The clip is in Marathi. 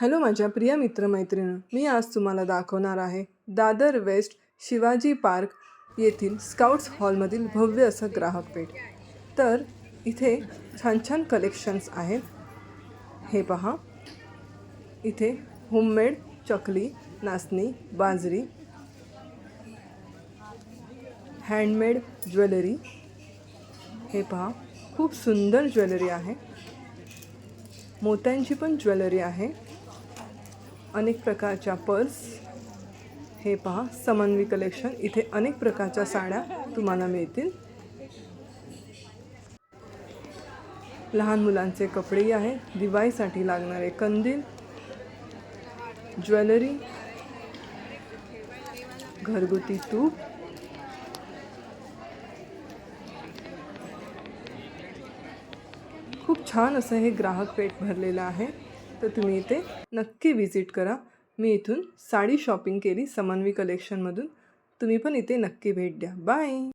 हॅलो माझ्या प्रिय मित्रमैत्रिणी, मी आज तुम्हाला दाखवणार आहे दादर वेस्ट शिवाजी पार्क येथील स्काउट्स हॉलमधील भव्य असं ग्राहक पेठ. तर इथे छान छान कलेक्शन्स आहेत. हे पहा, इथे होममेड चकली, नाचणी, बाजरी, हँडमेड ज्वेलरी. हे पहा, खूप सुंदर ज्वेलरी आहे. मोत्यांची पण ज्वेलरी आहे. अनेक प्रकारच्या पर्स. हे पहा, समन्वी कलेक्शन. इथे अनेक प्रकारच्या साड्या तुम्हाला मिळतील. लहान मुलांचे कपडेही आहे. दिवाळीसाठी लागणारे कंदील, ज्वेलरी, घरगुती तूप, खूप छान असं हे ग्राहक पेठ भरलेलं आहे. तर तुम्ही इथे नक्की विजिट करा. मी इथून साडी शॉपिंग केली समन्वी कलेक्शनमधून. तुम्ही पण इथे नक्की भेट द्या. बाय.